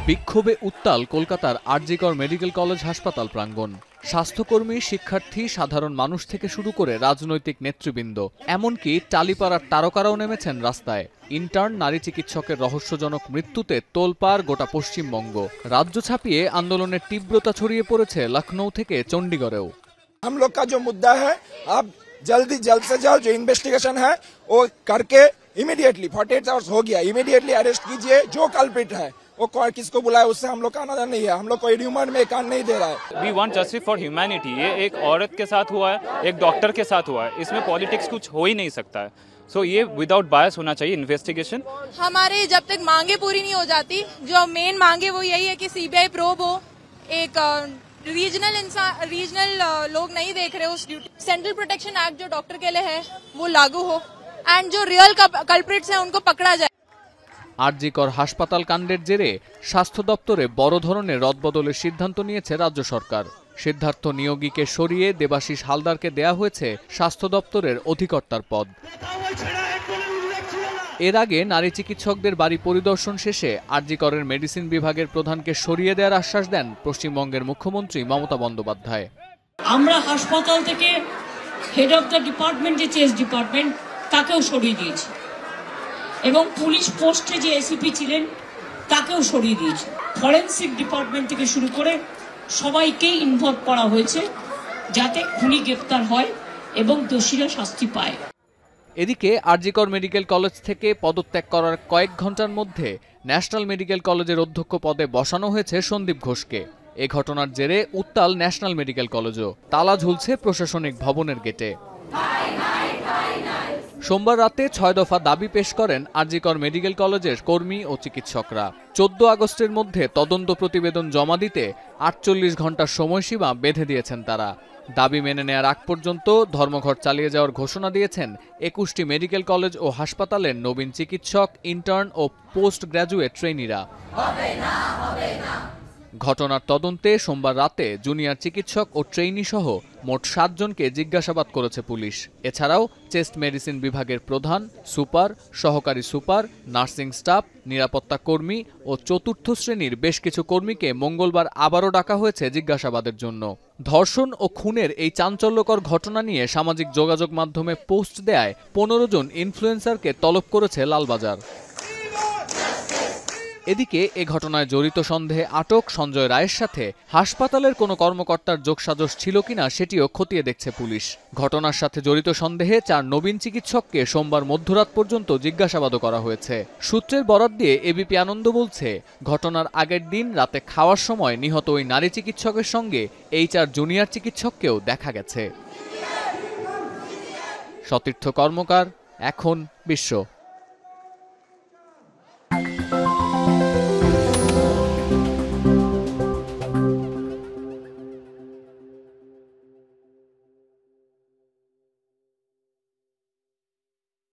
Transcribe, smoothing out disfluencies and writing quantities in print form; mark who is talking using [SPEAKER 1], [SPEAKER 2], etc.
[SPEAKER 1] বিক্ষোভে উত্তাল কলকাতার আরজিকর মেডিকেল কলেজ হাসপাতাল প্রাঙ্গণ। স্বাস্থ্যকর্মী, শিক্ষার্থী, সাধারণ মানুষ থেকে শুরু করে রাজনৈতিক নেতৃবৃন্দ, এমনকি টালিপাড়ার তারকারাও নেমেছেন রাস্তায়। ইন্টার্ন নারী চিকিৎসকের রহস্যজনক মৃত্যুতে তোলপাড় গোটা পশ্চিমবঙ্গ। রাজ্য ছাপিয়ে আন্দোলনের তীব্রতা ছড়িয়ে পড়েছে লখনৌ থেকে চণ্ডীগড়েও।
[SPEAKER 2] हम लोग का जो मुद्दा है, आप जल्द से जल्द जो इन्वेस्टिगेशन है वो करके इमीडिएटली 48 आवर्स हो गया, इमीडिएटली अरेस्ट कीजिए। जो कल्प्रिट है वो किसको बुलाए, उससे हम लोग का आनंद नहीं है। हम लोग कोई ह्यूमन में कान नहीं दे रहा है।
[SPEAKER 3] We want justice for humanity. ये एक औरत के साथ हुआ है, एक डॉक्टर के साथ हुआ है, इसमें पॉलिटिक्स कुछ हो ही नहीं सकता है। सो ये विदाउट बायस होना चाहिए इन्वेस्टिगेशन।
[SPEAKER 4] हमारे जब तक मांगे पूरी नहीं हो जाती, जो मेन मांगे वो यही है कि सीबीआई प्रोब हो। एक रीजनल लोग नहीं देख रहे उस ड्यूटी। सेंट्रल प्रोटेक्शन एक्ट जो डॉक्टर के लिए है वो लागू हो एंड जो रियल कल्प्रिट्स हैं उनको पकड़ा जाए।
[SPEAKER 1] আরজিকর হাসপাতাল কাণ্ডের জেরে স্বাস্থ্য দপ্তরে বড় ধরনের রদবদলের সিদ্ধান্ত নিয়েছে রাজ্য সরকার। সিদ্ধার্থ নিয়োগীকে সরিয়ে দেবাশিস হালদারকে দেয়া হয়েছে স্বাস্থ্য দপ্তরের অধিকর্তার পদ। এর আগে নারী চিকিৎসকদের বাড়ি পরিদর্শন শেষে আরজিকরের মেডিসিন বিভাগের প্রধানকে সরিয়ে দেওয়ার আশ্বাস দেন পশ্চিমবঙ্গের মুখ্যমন্ত্রী মমতা বন্দ্যোপাধ্যায়।
[SPEAKER 5] আমরা হাসপাতাল থেকে হেড অফ দ্য ডিপার্টমেন্ট, যে চেস ডিপার্টমেন্ট, তাকেও সরিয়ে দিয়েছি এবং পুলিশ পোস্টে যে এসিপি ছিলেন তাকেও সরিয়ে দিয়েছি। ফরেন্সিক ডিপার্টমেন্ট থেকে শুরু করে সবাইকেই ইনভলভ করা হয়েছে যাতে খুনি গ্রেপ্তার হয় এবং দোষীরা শাস্তি পায়।
[SPEAKER 1] এদিকে আরজিকর মেডিকেল কলেজ থেকে পদত্যাগ করার কয়েক ঘন্টার মধ্যে ন্যাশনাল মেডিকেল কলেজের অধ্যক্ষ পদে বসানো হয়েছে সন্দীপ ঘোষকে। এ ঘটনার জেরে উত্তাল ন্যাশনাল মেডিকেল কলেজও। তালা ঝুলছে প্রশাসনিক ভবনের গেটে। সোমবার রাতে 6 দফা দাবি পেশ করেন আরজিকর মেডিকেল কলেজের কর্মী ও চিকিৎসকরা। 14 আগস্টের মধ্যে তদন্ত প্রতিবেদন জমা দিতে 48 ঘন্টার সময়সীমা বেঁধে দিয়েছেন তারা। দাবি মেনে নেয়ার আগ পর্যন্ত ধর্মঘট চালিয়ে যাওয়ার ঘোষণা দিয়েছেন 21টি মেডিকেল কলেজ ও হাসপাতালের নবীন চিকিৎসক, ইন্টার্ন ও পোস্ট গ্র্যাজুয়েট ট্রেনিরা। ঘটনার তদন্তে সোমবার রাতে জুনিয়র চিকিৎসক ও ট্রেইনি সহ মোট 7 জনকে জিজ্ঞাসাবাদ করেছে পুলিশ। এছাড়াও চেস্ট মেডিসিন বিভাগের প্রধান, সুপার, সহকারী সুপার, নার্সিং স্টাফ, নিরাপত্তা কর্মী ও চতুর্থ শ্রেণীর বেশ কিছু কর্মীকে মঙ্গলবার আবারও ডাকা হয়েছে জিজ্ঞাসাবাদের জন্য। ধর্ষণ ও খুনের এই চাঞ্চল্যকর ঘটনা নিয়ে সামাজিক যোগাযোগ মাধ্যমে পোস্ট দেয় 15 জন ইনফ্লুয়েন্সারকে তলব করেছে লালবাজার। এদিকে এ ঘটনায় জড়িত সন্দেহে আটক সঞ্জয় রায়ের সাথে হাসপাতালের কোনো কর্মকর্তার যোগসাজশ ছিল কিনা সেটিও খতিয়ে দেখছে পুলিশ। ঘটনার সাথে জড়িত সন্দেহে 4 নবীন চিকিৎসককে সোমবার মধ্যরাত পর্যন্ত জিজ্ঞাসাবাদও করা হয়েছে। সূত্রের বরাত দিয়ে এবিপি আনন্দ বলছে, ঘটনার আগের দিন রাতে খাওয়ার সময় নিহত ওই নারী চিকিৎসকের সঙ্গে এই 4 জুনিয়র চিকিৎসককেও দেখা গেছে। সতীর্থ কর্মকার, এখন বিশ্ব।